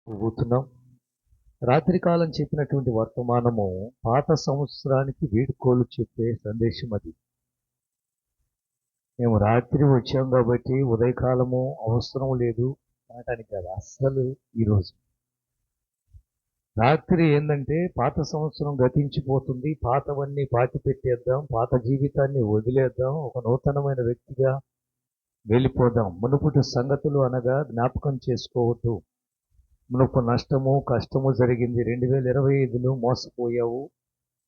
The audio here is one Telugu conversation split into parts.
పోతున్నాం. రాత్రికాలం చెప్పినటువంటి వర్తమానము పాత సంవత్సరానికి వీడ్కోలు చెప్పే సందేశం అది. మేము రాత్రి వచ్చాం కాబట్టి ఉదయకాలము అవసరం లేదు అనటానికి కాదు. అస్సలు ఈరోజు రాత్రి ఏంటంటే పాత సంవత్సరం గతించిపోతుంది, పాతవన్నీ పాతి పెట్టేద్దాం, పాత జీవితాన్ని వదిలేద్దాం, ఒక నూతనమైన వ్యక్తిగా వెళ్ళిపోదాం. మునుపటి సంగతులు అనగా జ్ఞాపకం చేసుకోవద్దు. మునుపు నష్టము కష్టము జరిగింది. 2025లో మోసపోయావు,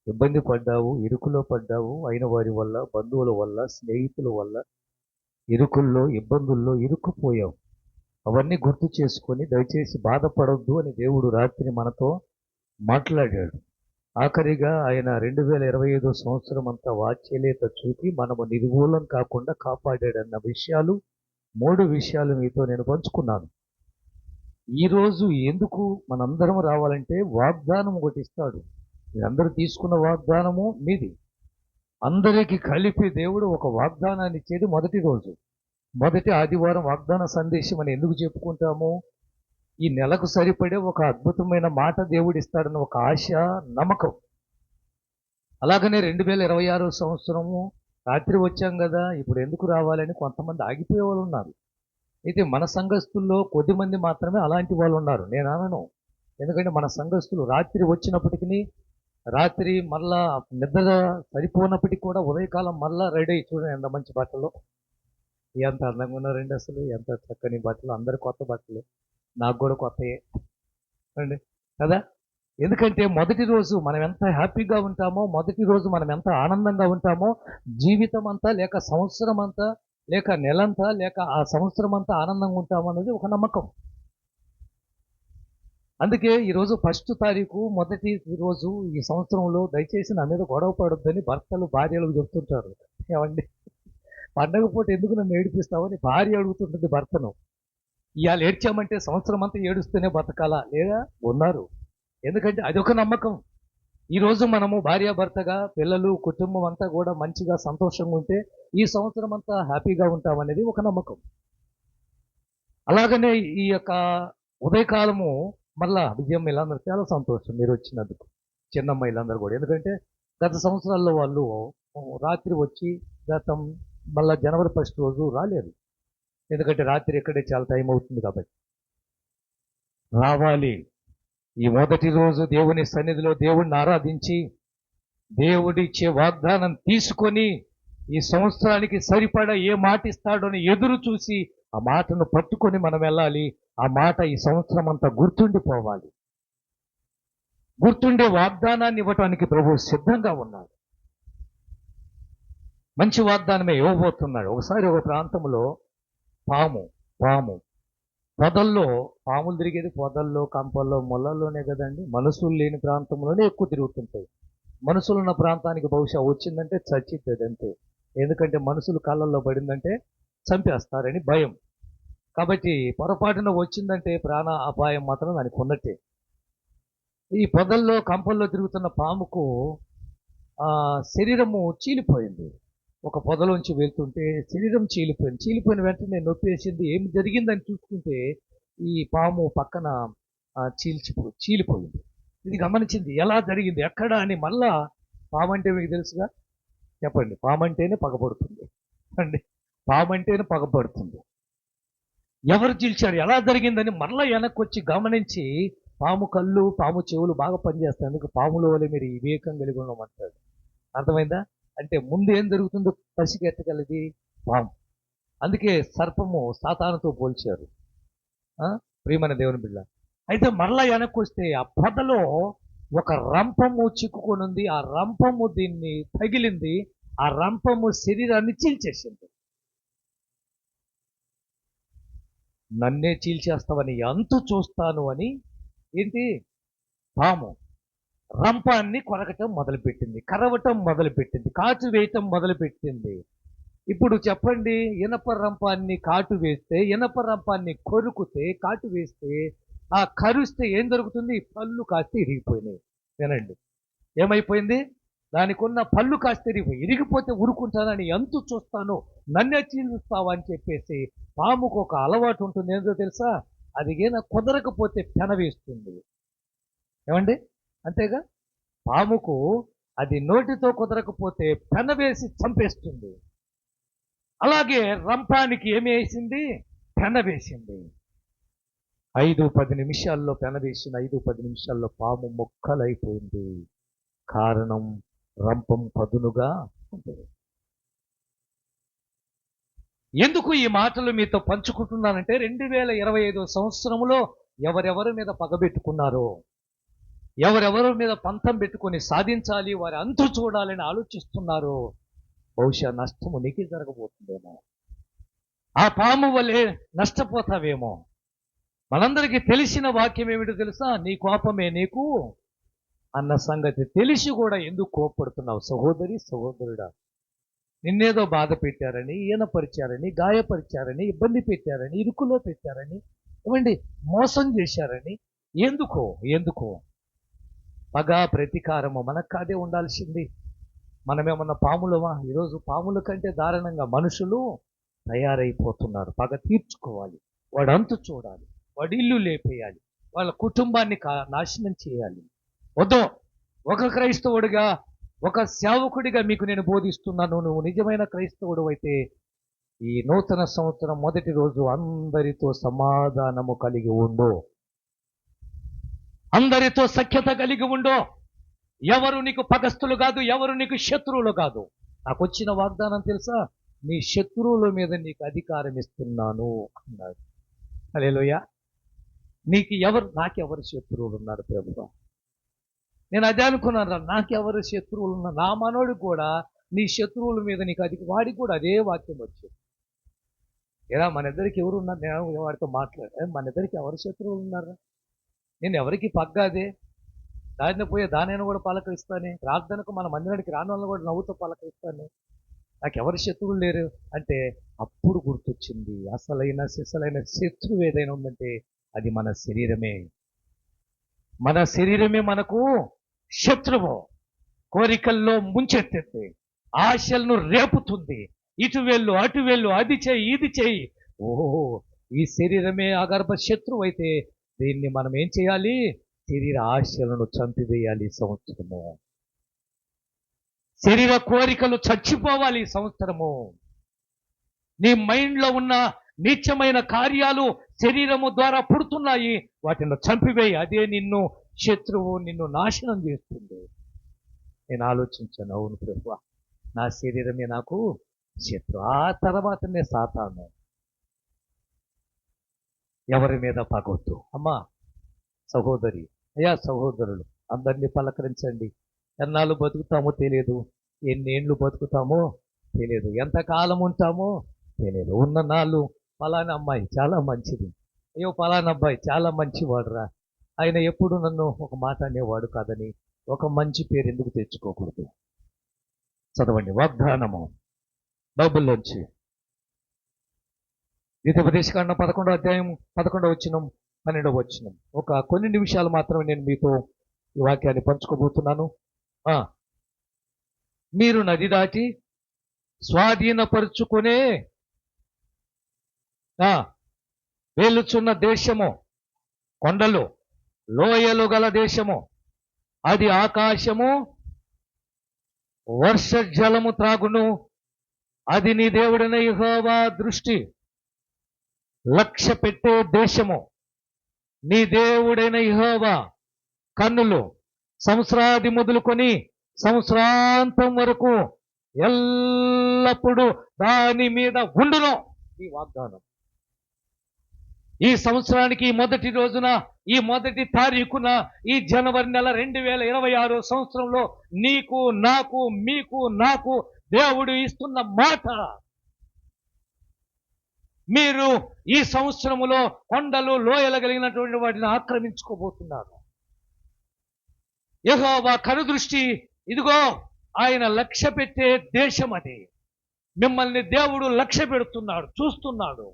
ఇబ్బంది పడ్డావు, ఇరుకులో పడ్డావు, అయిన వారి వల్ల, బంధువుల వల్ల, స్నేహితుల వల్ల ఇరుకుల్లో ఇబ్బందుల్లో ఇరుక్కుపోయావు. అవన్నీ గుర్తు చేసుకొని దయచేసి బాధపడొద్దు అని దేవుడు రాత్రి మనతో మాట్లాడాడు. ఆఖరిగా ఆయన 2025 సంవత్సరం అంతా వాత్సల్యత చూపి మనము నిర్మూలం కాకుండా కాపాడాడన్న విషయాలు 3 విషయాలు మీతో నేను పంచుకున్నాను. ఈరోజు ఎందుకు మనందరం రావాలంటే వాగ్దానం ఒకటి ఇస్తాడు. మీరందరూ తీసుకున్న వాగ్దానము మీది. అందరికీ కలిపి దేవుడు ఒక వాగ్దానాన్ని ఇచ్చేది మొదటి రోజు, మొదటి ఆదివారం వాగ్దాన సందేశం అని ఎందుకు చెప్పుకుంటాము? ఈ నెలకు సరిపడే ఒక అద్భుతమైన మాట దేవుడు ఇస్తాడన్న ఒక ఆశ, నమ్మకం. అలాగనే 2026 సంవత్సరము రాత్రి వచ్చాం కదా, ఇప్పుడు ఎందుకు రావాలని కొంతమంది ఆగిపోయే వాళ్ళు ఉన్నారు. అయితే మన సంఘస్థుల్లో కొద్దిమంది మాత్రమే అలాంటి వాళ్ళు ఉన్నారు. నేను అనను, ఎందుకంటే మన సంఘస్థులు రాత్రి వచ్చినప్పటికీ, రాత్రి మళ్ళా నిద్ర సరిపోనప్పటికీ కూడా ఉదయకాలం మళ్ళా రెడీ అయ్యి చూడండి ఎంత మంచి బట్టలు, ఎంత అందంగా ఉన్నారండి, అసలు ఎంత చక్కని బట్టలు, అందరు కొత్త బట్టలు, నాకు కూడా కొత్తయే అండి కదా. ఎందుకంటే మొదటి రోజు మనం ఎంత హ్యాపీగా ఉంటామో, మొదటి రోజు మనం ఎంత ఆనందంగా ఉంటామో, జీవితం అంతా లేక సంవత్సరం అంతా లేక నెలంతా లేక ఆ సంవత్సరం అంతా ఆనందంగా ఉంటామన్నది ఒక నమ్మకం. అందుకే ఈరోజు 1వ తారీఖు మొదటి రోజు ఈ సంవత్సరంలో దయచేసి నా మీద గొడవ పడొద్దని భర్తలు భార్యలకు చెప్తుంటారు. ఏమండి, పండగ పూట ఎందుకు నన్ను ఏడిపిస్తావని భార్య అడుగుతుంటుంది భర్తను. ఇవాళ ఏడ్చామంటే సంవత్సరం అంతా ఏడుస్తూనే బతకాలా? లేదా ఉన్నారు. ఎందుకంటే అదొక నమ్మకం. ఈరోజు మనము భార్యాభర్తగా, పిల్లలు, కుటుంబం అంతా కూడా మంచిగా సంతోషంగా ఉంటే ఈ సంవత్సరం అంతా హ్యాపీగా ఉంటామనేది ఒక నమ్మకం. అలాగనే ఈ యొక్క ఉదయకాలము మళ్ళా విజయం వీళ్ళందరూ చాలా సంతోషం మీరు వచ్చినందుకు, చిన్నమ్మాయిలందరూ కూడా. ఎందుకంటే గత సంవత్సరాల్లో వాళ్ళు రాత్రి వచ్చి గతం మళ్ళా జనవరి 1 రోజు రాలేదు. ఎందుకంటే రాత్రి ఎక్కడే చాలా టైం అవుతుంది కాబట్టి. రావాలి. ఈ మొదటి రోజు దేవుని సన్నిధిలో దేవుణ్ణి ఆరాధించి దేవుడిచ్చే వాగ్దానం తీసుకొని ఈ సంవత్సరానికి సరిపడా ఏ మాట ఇస్తాడో అని ఎదురు చూసి ఆ మాటను పట్టుకొని మనం వెళ్ళాలి. ఆ మాట ఈ సంవత్సరం అంతా గుర్తుండిపోవాలి. గుర్తుండే వాగ్దానాన్ని ఇవ్వటానికి ప్రభువు సిద్ధంగా ఉన్నాడు. మంచి వాగ్దానమే ఇవ్వబోతున్నాడు. ఒకసారి ఒక ప్రాంతంలో పాము పొదల్లో, పాములు తిరిగేది పొదల్లో, కంపల్లో, మొలల్లోనే కదండి. మనుషులు లేని ప్రాంతంలోనే ఎక్కువ తిరుగుతుంటాయి. మనుషులు ఉన్న ప్రాంతానికి బహుశా వచ్చిందంటే చచ్చిద్ది అంతే. ఎందుకంటే మనుషులు కళ్ళల్లో పడిందంటే చంపేస్తారని భయం. కాబట్టి పొరపాటున వచ్చిందంటే ప్రాణ అపాయం మాత్రం దానికి ఉన్నట్టే. ఈ పొదల్లో కంపల్లో తిరుగుతున్న పాముకు శరీరము చీలిపోయింది. ఒక పొదలోంచి వెళ్తుంటే శరీరం చీలిపోయింది. చీలిపోయిన వెంటనే నొప్పేసింది. ఏం జరిగిందని చూసుకుంటే ఈ పాము పక్కన చీలిపోయింది. ఇది గమనించింది. ఎలా జరిగింది, ఎక్కడ అని. మళ్ళా పాము అంటే మీకు తెలుసుగా, చెప్పండి. పాము అంటేనే పగపడుతుంది అండి. పాము అంటేనే పగపడుతుంది. ఎవరు చీల్చారు, ఎలా జరిగిందని మళ్ళా వెనక్కి వచ్చి గమనించి, పాము కళ్ళు, పాము చెవులు బాగా పనిచేస్తాయి. అందుకు పాముల వల్ల మీరు వివేకం కలిగి ఉండమంటాడు. అర్థమైందా? అంటే ముందు ఏం జరుగుతుందో పసిగట్టగలది పాము. అందుకే సర్పము సాతానుతో పోల్చారు. ప్రియమైన దేవుని బిడ్డ. అయితే మరలా వెనక్కి వస్తే ఆ పొదలో ఒక రంపము చిక్కుకొని ఉంది. ఆ రంపము దీన్ని తగిలింది. ఆ రంపము శరీరాన్ని చీల్చేసింది. నన్నే చీల్చేస్తావని అంతు చూస్తాను అని ఏంటి, పాము రంపాన్ని కొరకటం మొదలుపెట్టింది, కరవటం మొదలుపెట్టింది, కాటు వేయటం మొదలుపెట్టింది. ఇప్పుడు చెప్పండి, ఇనప రంపాన్ని కాటు వేస్తే, ఇనప రంపాన్ని కొరుకుతే, కాటు వేస్తే, ఆ కరుస్తే ఏం జరుగుతుంది? పళ్ళు కాస్త ఇరిగిపోయినాయి. వినండి, ఏమైపోయింది? దానికి ఉన్న పళ్ళు కాస్త ఇరిగిపోతే ఉరుకుంటానని ఎంతు చూస్తాను, నన్నే చీలుస్తావా అని చెప్పేసి పాముకు ఒక అలవాటు ఉంటుంది. ఏంటో తెలుసా? అది ఏనా కుదరకపోతే పెనవేస్తుంది. ఏమండి? అంతేగా? పాముకు అది నోటితో కుదరకపోతే పెనవేసి చంపేస్తుంది. అలాగే రంపానికి ఏమి వేసింది? పెనవేసింది. 5-10 నిమిషాల్లో పెనవేసిన 5-10 నిమిషాల్లో పాము మొక్కలైపోయింది. కారణం రంపం పదునుగా ఉంటుంది. ఎందుకు ఈ మాటలు మీతో పంచుకుంటున్నానంటే 2025 సంవత్సరంలో ఎవరెవరి మీద పగబెట్టుకున్నారో, ఎవరెవరి మీద పంతం పెట్టుకొని సాధించాలి, వారి అంతు చూడాలని ఆలోచిస్తున్నారో, బహుశా నష్టము నీకే జరగబోతుందేమో. ఆ పాము వల్లే నష్టపోతావేమో. మనందరికీ తెలిసిన వాక్యం ఏమిటో తెలుసా? నీ కోపమే నీకు అన్న సంగతి తెలిసి కూడా ఎందుకు కోపడుతున్నావు? సహోదరి, సహోదరుడా, నిన్నేదో బాధ పెట్టారని, ఈనపరిచారని, గాయపరిచారని, ఇబ్బంది పెట్టారని, ఇరుకులో పెట్టారని, ఏమండి, మోసం చేశారని ఎందుకో పగ ప్రతీకారము మనకు కాదే ఉండాల్సింది. మనమేమన్నా పాములమా? ఈరోజు పాముల కంటే దారుణంగా మనుషులు తయారైపోతున్నారు. పగ తీర్చుకోవాలి, వాడు అంతు చూడాలి, వాడి ఇల్లు లేపేయాలి, వాళ్ళ కుటుంబాన్ని నాశనం చేయాలి. వద్దు. ఒక క్రైస్తవుడిగా, ఒక సేవకుడిగా మీకు నేను బోధిస్తున్నాను. నువ్వు నిజమైన క్రైస్తవుడు అయితే ఈ నూతన సంవత్సరం మొదటి రోజు అందరితో సమాధానము కలిగి ఉండు, అందరితో సఖ్యత కలిగి ఉండు. ఎవరు నీకు పగస్తులు కాదు, ఎవరు నీకు శత్రువులు కాదు. నాకు వచ్చిన వాగ్దానం తెలుసా? నీ శత్రువుల మీద నీకు అధికారం ఇస్తున్నాను అన్నాడు. హల్లెలూయా. నాకెవరు శత్రువులు ఉన్నారు ప్రభువా? నేను అదే అనుకున్నాను, నాకెవరు శత్రువులు ఉన్నారు? నా మనోడు కూడా నీ శత్రువుల మీద నీకు వాడికి కూడా అదే వాక్యం వచ్చింది. ఏరా మన ఇద్దరికి ఎవరు ఉన్నారు? నేను వాడితో మన ఇద్దరికి ఎవరు శత్రువులు ఉన్నారు? నేను ఎవరికి పగ్గాదే, దారిన పోయే దానైనా కూడా పలకరిస్తానే, ప్రార్థనకు మన మందిరానికి రాని వాళ్ళని కూడా నవ్వుతో పలకరిస్తానే, నాకెవరు శత్రువులు లేరు అంటే అప్పుడు గుర్తొచ్చింది, అసలైన సిసలైన శత్రువు ఏదైనా ఉందంటే అది మన శరీరమే. మన శరీరమే మనకు శత్రువు. కోరికల్లో ముంచెత్తుంది, ఆశలను రేపుతుంది, ఇటు వెళ్ళు అటు వెళ్ళు, అది చేయి ఇది చేయి. ఓహో, ఈ శరీరమే అగర్భ శత్రువు అయితే దీన్ని మనం ఏం చేయాలి? శరీర ఆశలను చంపివేయాలి ఈ సంవత్సరము. శరీర కోరికలు చచ్చిపోవాలి ఈ సంవత్సరము. నీ మైండ్లో ఉన్న నీచమైన కార్యాలు శరీరము ద్వారా పుడుతున్నాయి, వాటిని చంపివేయి. అదే నిన్ను శత్రువు, నిన్ను నాశనం చేస్తుంది. నేను ఆలోచించాను, అవును ప్రభువా, నా శరీరమే నాకు శత్రువు. ఆ తర్వాతనే సాతాను. ఎవరి మీద పగొద్దు. అమ్మా సహోదరి, అయ్యా సహోదరులు, అందరినీ పలకరించండి. ఎన్నాళ్ళు బతుకుతామో తెలియదు, ఎన్నేళ్ళు బతుకుతామో తెలియదు, ఎంతకాలం ఉంటామో తెలియదు. ఉన్న నాళ్ళు పలానా అమ్మాయి చాలా మంచిది, అయ్యో పలానా అబ్బాయి చాలా మంచివాడురా, ఆయన ఎప్పుడు నన్ను ఒక మాట అనేవాడు కాదని ఒక మంచి పేరు ఎందుకు తెచ్చుకోకూడదు? చదవండి వాగ్దానము బైబిల్లోంచి, ద్వితీయోపదేశకాండం 11వ అధ్యాయం 11వ వచనం 12వ వచనం. ఒక కొన్ని నిమిషాలు మాత్రమే నేను మీతో ఈ వాక్యాన్ని పంచుకోబోతున్నాను. మీరు నది దాటి స్వాధీనపరుచుకునే వేలుచున్న దేశము, కొండలు లోయలు గల దేశము, అది ఆకాశము వర్ష జలము త్రాగును. అది నీ దేవుడైన యెహోవా దృష్టి లక్ష్య పెట్టే దేశము. నీ దేవుడైన యెహోవా కన్నులు సంవత్సరాది మొదలుకొని సంవత్సరాంతం వరకు ఎల్లప్పుడూ దాని మీద ఉండును. ఈ వాగ్దానం ఈ సంవత్సరానికి మొదటి రోజున, ఈ మొదటి తారీఖున, ఈ జనవరి నెల 2026 సంవత్సరంలో నీకు నాకు మీకు నాకు దేవుడు ఇస్తున్న మాట. మీరు ఈ సంవత్సరములో కొండలు లోయలు కలిగినటువంటి వాటిని ఆక్రమించుకోబోతున్నారు. యెహోవా కనుదృష్టి ఇదిగో ఆయన లక్ష్య పెట్టే దేశం అది. మిమ్మల్ని దేవుడు లక్ష్య పెడుతున్నాడు, చూస్తున్నాడు.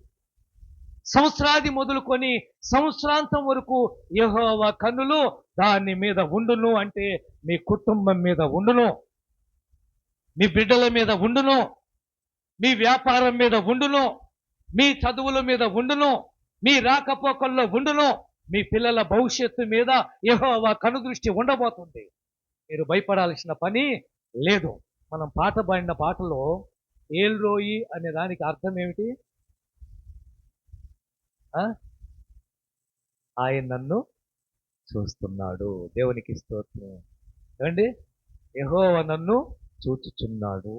సంవత్సరాది మొదలుకొని సంవత్సరాంతం వరకు యెహోవా కన్నులు దాని మీద ఉండును. అంటే మీ కుటుంబం మీద ఉండును, మీ బిడ్డల మీద ఉండును, మీ వ్యాపారం మీద ఉండును, మీ చదువుల మీద ఉండును, మీ రాకపోకల్లో ఉండును. మీ పిల్లల భవిష్యత్తు మీద యెహోవా కనుదృష్టి ఉండబోతుంది. మీరు భయపడాల్సిన పని లేదు. మనం పాట పాడిన పాటలో ఏల్రోయి అనే దానికి అర్థం ఏమిటి? ఆ? ఆయన నన్ను చూస్తున్నాడు. దేవునికి స్తోత్రం. ఏమండి? యెహోవా నన్ను చూచుచున్నాడు.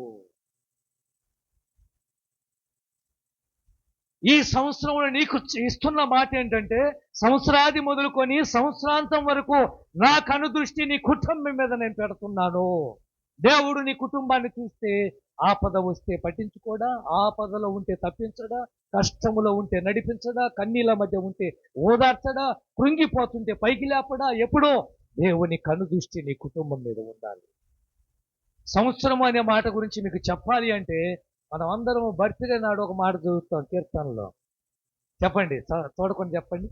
ఈ సంవత్సరంలో నీకు ఇస్తున్న మాట ఏంటంటే, సంవత్సరాది మొదలుకొని సంవత్సరాంతం వరకు నా కనుదృష్టి నీ కుటుంబం మీద నేను పెడుతున్నాను. దేవుడు నీ కుటుంబాన్ని చూస్తే ఆపద వస్తే పట్టించుకోడా, ఆపదలో ఉంటే తప్పించడా, కష్టములో ఉంటే నడిపించడా, కన్నీళ్ళ మధ్య ఉంటే ఓదార్చడా, కృంగిపోతుంటే పైకి లేపడా. ఎప్పుడో దేవుని కనుదృష్టి నీ కుటుంబం మీద ఉండాలి. సంవత్సరం అనే మాట గురించి మీకు చెప్పాలి అంటే, మనం అందరం బర్త్డే నాడు ఒక మాట చదువుతాం కీర్తనలో. చెప్పండి, చూడకొని చెప్పండి.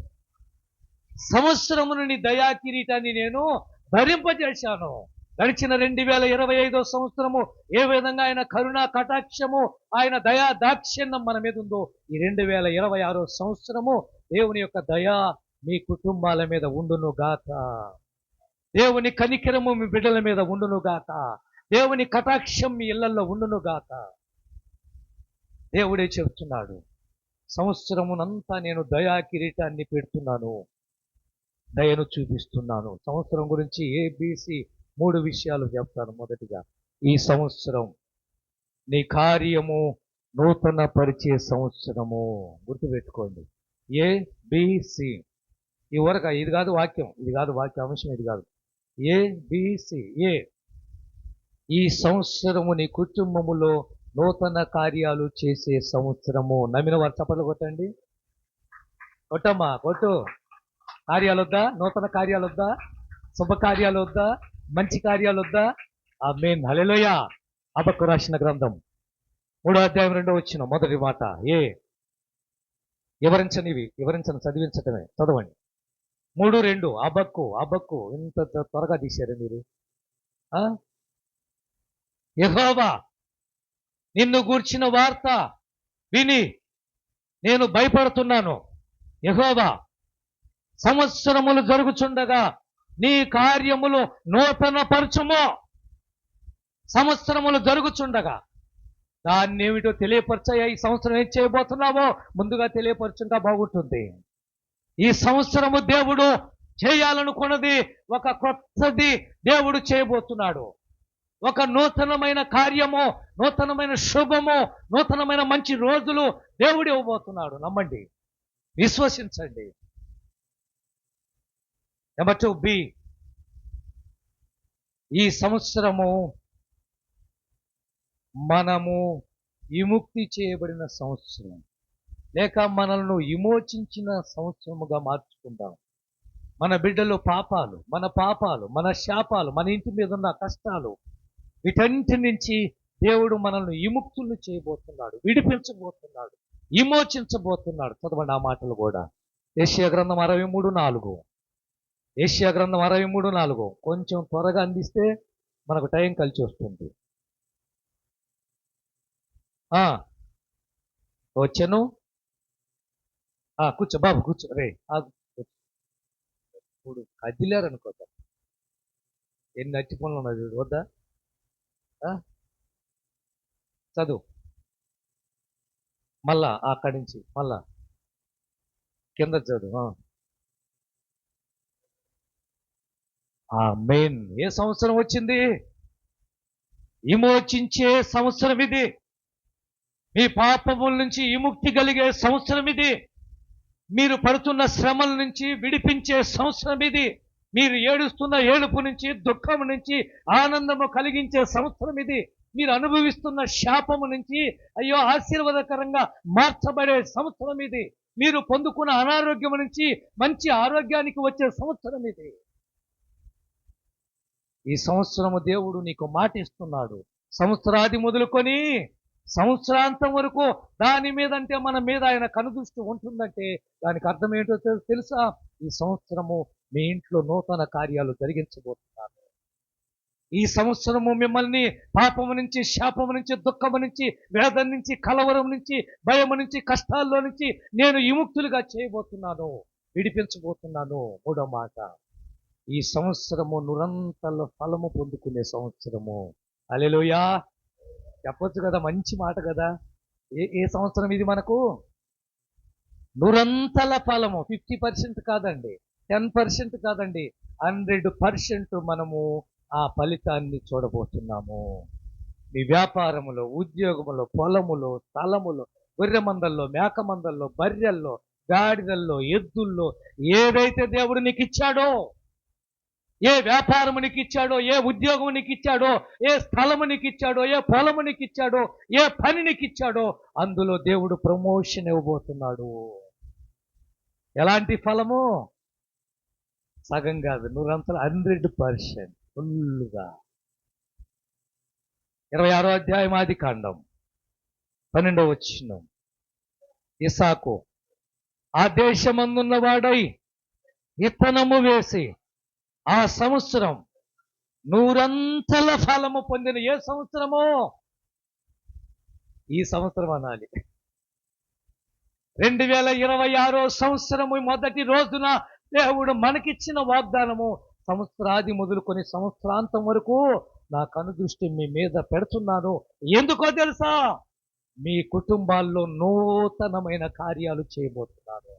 సంవత్సరమును నీ దయా కిరీటాన్ని నేను ధరింపజేశాను. గడిచిన 2025 సంవత్సరము ఏ విధంగా ఆయన కరుణా కటాక్షము, ఆయన దయా దాక్షిణ్యం మన మీద ఉందో, ఈ 2026 సంవత్సరము దేవుని యొక్క దయా మీ కుటుంబాల మీద ఉండును గాక. దేవుని కనికరము మీ బిడ్డల మీద ఉండును గాక. దేవుని కటాక్షం మీ ఇళ్లలో ఉండును గాక. దేవుడే చెప్తున్నాడు, సంవత్సరమునంతా నేను దయా కిరీటాన్ని పెడుతున్నాను, దయను చూపిస్తున్నాను. సంవత్సరం గురించి ఏబిసి 3 విషయాలు చెప్తాను. మొదటిగా, ఈ సంవత్సరం నీ కార్యము నూతన పరిచే సంవత్సరము. గుర్తుపెట్టుకోండి, ఏబిసి. ఈ వరకు ఇది కాదు వాక్యం, ఇది కాదు వాక్య అంశం, ఇది కాదు. ఏబిసి. ఏ, ఈ సంవత్సరము నీ కుటుంబములో నూతన కార్యాలు చేసే సంవత్సరము. నమ్మిన వారు చప్పట్లు కొట్టండి. కొట్టమ్మా, కొట్టు. కార్యాలు వద్దా? నూతన కార్యాలు వద్దా? శుభకార్యాలు వద్దా? మంచి కార్యాలు వద్దా? ఆమేన్, హల్లెలూయా. హబక్కూ రాసిన గ్రంథం 3వ అధ్యాయం 2వ వచనం మొదటి మాట. వివరించని చదివించటమే. చదవండి. 3:2. హబక్కూ ఇంత త్వరగా తీశారు మీరు. యెహోవా నిన్ను గూర్చిన వార్త విని నేను భయపడుతున్నాను. యెహోవా, సంవత్సరములు జరుగుచుండగా నీ కార్యములు నూతన పరచుము. సంవత్సరములు జరుగుచుండగా దాన్ని ఏమిటో తెలియపరచయ్యా. ఈ సంవత్సరం ఏం చేయబోతున్నావో ముందుగా తెలియపరచుంటా బాగుంటుంది. ఈ సంవత్సరము దేవుడు చేయాలనుకున్నది ఒక కొత్తది దేవుడు చేయబోతున్నాడు. ఒక నూతనమైన కార్యము, నూతనమైన శుభము, నూతనమైన మంచి రోజులు దేవుడు ఇవ్వబోతున్నాడు. నమ్మండి, విశ్వసించండి. నెంబర్ 2, ఈ సంవత్సరము మనము విముక్తి చేయబడిన సంవత్సరం, లేక మనల్ని విమోచించిన సంవత్సరముగా మార్చుకుందాం. మన బిడ్డలు పాపాలు, మన శాపాలు, మన ఇంటి మీద ఉన్న కష్టాలు, వీటన్నిటి నుంచి దేవుడు మనల్ని విముక్తులు చేయబోతున్నాడు, విడిపించబోతున్నాడు, విమోచించబోతున్నాడు. చదవండి ఆ మాటలు కూడా. యెషయా గ్రంథం 63:4. యెషయా గ్రంథం 63:4. కొంచెం త్వరగా అందిస్తే మనకు టైం కలిసి వస్తుంది. వచ్చాను. కూర్చో బాబు, కూర్చో. రే ఇప్పుడు కదిలేరనుకోదా, ఎన్ని అట్టి పనులు ఉన్నది వద్దా? చదువు మళ్ళా, అక్కడి నుంచి మళ్ళా కింద చదువు. ఆమేన్. ఏ సంవత్సరం వచ్చింది? విమోచించే సంవత్సరం ఇది. మీ పాపముల నుంచి విముక్తి కలిగే సంవత్సరం ఇది. మీరు పడుతున్న శ్రమల నుంచి విడిపించే సంవత్సరం ఇది. మీరు ఏడుస్తున్న ఏడుపు నుంచి, దుఃఖము నుంచి ఆనందము కలిగించే సంవత్సరం ఇది. మీరు అనుభవిస్తున్న శాపము నుంచి అయ్యో ఆశీర్వాదకరంగా మార్చబడే సంవత్సరం ఇది. మీరు పొందుకున్న అనారోగ్యం నుంచి మంచి ఆరోగ్యానికి వచ్చే సంవత్సరం ఇది. ఈ సంవత్సరము దేవుడు నీకు మాట ఇస్తున్నాడు. సంవత్సరాది మొదలుకొని సంవత్సరాంతం వరకు దాని మీద, అంటే మన మీద ఆయన కనుదృష్టి ఉంటుందంటే దానికి అర్థం ఏంటో తెలుసా? ఈ సంవత్సరము మీ ఇంట్లో నూతన కార్యాలు జరిగించబోతున్నారు. ఈ సంవత్సరము మిమ్మల్ని పాపము నుంచి, శాపము నుంచి, దుఃఖము నుంచి, వేదన నుంచి, కలవరం నుంచి, భయము నుంచి, కష్టాల్లో నుంచి నేను విముక్తులుగా చేయబోతున్నాను, విడిపించబోతున్నాను. మూడో మాట, ఈ సంవత్సరము నిరంతర ఫలము పొందుకునే సంవత్సరము. హల్లెలూయా. చెప్పొచ్చు కదా, మంచి మాట కదా. ఏ సంవత్సరం ఇది మనకు? నిరంతర ఫలము. 50% కాదండి, 10% కాదండి, 100% మనము ఆ ఫలితాన్ని చూడబోతున్నాము. మీ వ్యాపారములో, ఉద్యోగములో, పొలములో, స్థలములో, గొర్రె మందల్లో, మేక మందల్లో, బర్రెల్లో, గాడిదల్లో, ఎద్దుల్లో, ఏదైతే దేవుడు నీకు ఇచ్చాడో, ఏ వ్యాపారము నీకు ఇచ్చాడో, ఏ ఉద్యోగం నీకు ఇచ్చాడో, ఏ స్థలము నీకు ఇచ్చాడో, ఏ పొలము నీకు ఇచ్చాడో, ఏ పని నీకు ఇచ్చాడో, అందులో దేవుడు ప్రమోషన్ ఇవ్వబోతున్నాడు. ఎలాంటి ఫలము? సగం కాదు, నిరంతరం 100% ఫుల్లుగా. 26వ అధ్యాయం ఆదికాండం 12వ వచనం. ఇస్సాకు ఆ దేశమందున్న వాడై విత్తనము వేసి ఆ సంవత్సరం 100 ఫలము పొందిన. ఏ సంవత్సరమో? ఈ సంవత్సరం అనాలి. 2026 సంవత్సరము మొదటి రోజున దేవుడు మనకిచ్చిన వాగ్దానము, సంవత్సరాది మొదలుకొని సంవత్సరాంతం వరకు నా కనుదృష్టి మీ మీద పెడుతున్నాను. ఎందుకో తెలుసా? మీ కుటుంబాల్లో నూతనమైన కార్యాలు చేయబోతున్నాను.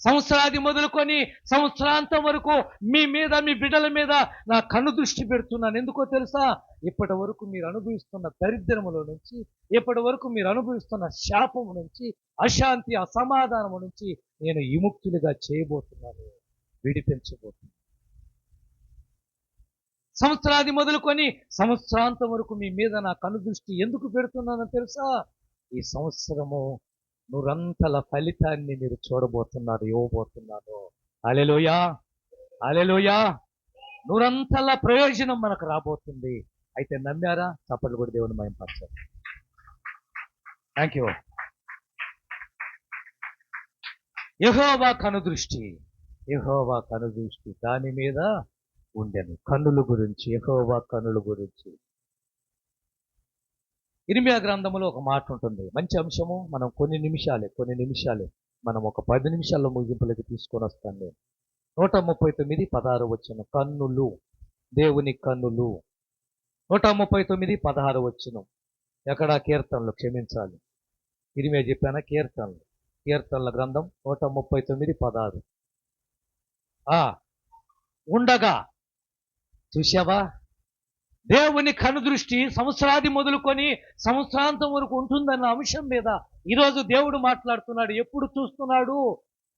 సంవత్సరాది మొదలుకొని సంవత్సరాంతం వరకు మీ మీద, మీ బిడ్డల మీద నా కనుదృష్టి పెడుతున్నాను. ఎందుకో తెలుసా? ఇప్పటి వరకు మీరు అనుభవిస్తున్న దరిద్రములో నుంచి, ఇప్పటి వరకు మీరు అనుభవిస్తున్న శాపము నుంచి, అశాంతి, అసమాధానము నుంచి నేను విముక్తులుగా చేయబోతున్నాను, విడిపించబోతున్నాను. సంవత్సరాది మొదలుకొని సంవత్సరాంతం వరకు మీ మీద నా కనుదృష్టి ఎందుకు పెడుతున్నానో తెలుసా? ఈ సంవత్సరము నిరంతర ఫలితాన్ని మీరు చూడబోతున్నారు, ఇవ్వబోతున్నాను. హల్లెలూయా, హల్లెలూయా. నిరంతర ప్రయోజనం మనకు రాబోతుంది. అయితే నమ్మారా? చప్పట్లు కూడా దేవుని మహిమపరచండి. Thank you. యెహోవా కనుదృష్టి, యెహోవా కనుదృష్టి దాని మీద ఉండెను. కన్నుల గురించి, యెహోవా కన్నుల గురించి ఇర్మీయా గ్రంథములో ఒక మాట ఉంటుంది, మంచి అంశము. మనం కొన్ని నిమిషాలే మనం ఒక 10 నిమిషాల్లో ముగింపులకి తీసుకొని వస్తాను నేను. 139:16 వచనం. కన్నులు, దేవుని కన్నులు. 139:16 వచనం. ఎక్కడ? కీర్తనలు, క్షమించాలి, ఇర్మీయా చెప్పానా? కీర్తనల గ్రంథం 139:16. ఉండగా చూశావా? దేవుని కనుదృష్టి సంవత్సరాది మొదలుకొని సంవత్సరాంతం వరకు ఉంటుందన్న అంశం మీద ఈరోజు దేవుడు మాట్లాడుతున్నాడు. ఎప్పుడు చూస్తున్నాడు?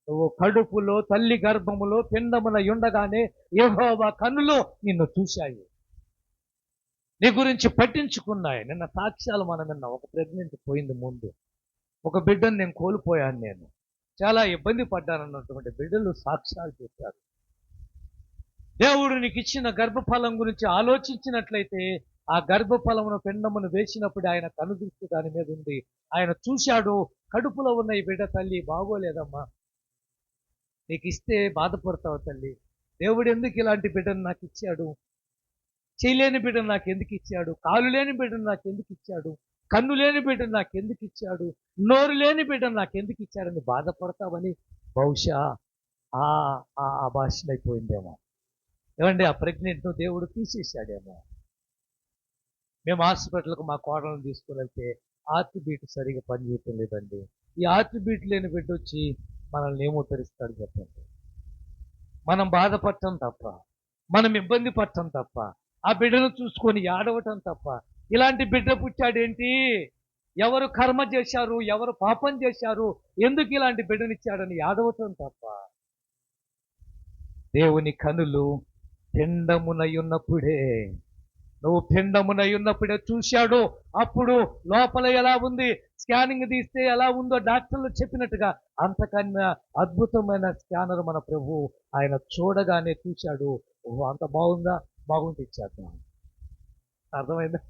నువ్వు కడుపులో, తల్లి గర్భములో, పిండమున ఉండగానే యెహోవా కన్నులు నిన్ను చూశాయి, నీ గురించి పట్టించుకున్నాయి. నిన్న సాక్ష్యాలు మనం విన్నాం. ఒక ప్రెగ్నెంట్ పోయింది ముందు, ఒక బిడ్డను నేను కోల్పోయాను, నేను చాలా ఇబ్బంది పడ్డానన్నటువంటి బిడ్డలు సాక్ష్యాలు చెప్పారు. దేవుడు నీకు ఇచ్చిన గర్భఫలం గురించి ఆలోచించినట్లయితే, ఆ గర్భఫలమును, పిండమును వేసినప్పుడు ఆయన కనుదృష్టి దాని మీద ఉంది. ఆయన చూశాడు, కడుపులో ఉన్న ఈ బిడ్డ తల్లి బాగోలేదమ్మా, నీకు ఇస్తే బాధపడతావు తల్లి, దేవుడు ఎందుకు ఇలాంటి బిడ్డను నాకు ఇచ్చాడు, చేయలేని బిడ్డను నాకు ఎందుకు ఇచ్చాడు, కాలు లేని బిడ్డను నాకు ఎందుకు ఇచ్చాడు, కన్ను లేని బిడ్డను నాకు ఎందుకు ఇచ్చాడు, నోరు లేని బిడ్డను నాకు ఎందుకు ఇచ్చాడని బాధపడతావని బహుశా ఆ భాషలో అయిపోయిందేమో. ఏమండి, ఆ ప్రెగ్నెంట్ను దేవుడు తీసేశాడేమో. మేము హాస్పిటల్కి మా కోడలను తీసుకుని వెళ్తే హార్ట్ బీట్ సరిగా పనిచేయటం లేదండి. ఈ హార్ట్ బీట్ లేని బిడ్డ వచ్చి మనల్ని ఏమో తెరుస్తాడు చెప్పండి. మనం బాధపడటం తప్ప, మనం ఇబ్బంది పడటం తప్ప, ఆ బిడ్డను చూసుకొని ఏడవటం తప్ప. ఇలాంటి బిడ్డ పుట్టాడేంటి? ఎవరు కర్మ చేశారు, ఎవరు పాపం చేశారు, ఎందుకు ఇలాంటి బిడ్డనిచ్చాడని ఏడవటం తప్ప. దేవుని కనులు పిండమునై ఉన్నప్పుడే, నువ్వు పిండమునై ఉన్నప్పుడే చూశాడు. అప్పుడు లోపల ఎలా ఉంది, స్కానింగ్ తీస్తే ఎలా ఉందో డాక్టర్లు చెప్పినట్టుగా అంతకన్నా అద్భుతమైన స్కానర్ మన ప్రభు. ఆయన చూడగానే చూశాడు, ఓహో అంత బాగుందా, బాగుంటే ఇచ్చేద్దాం. అర్థమైందా?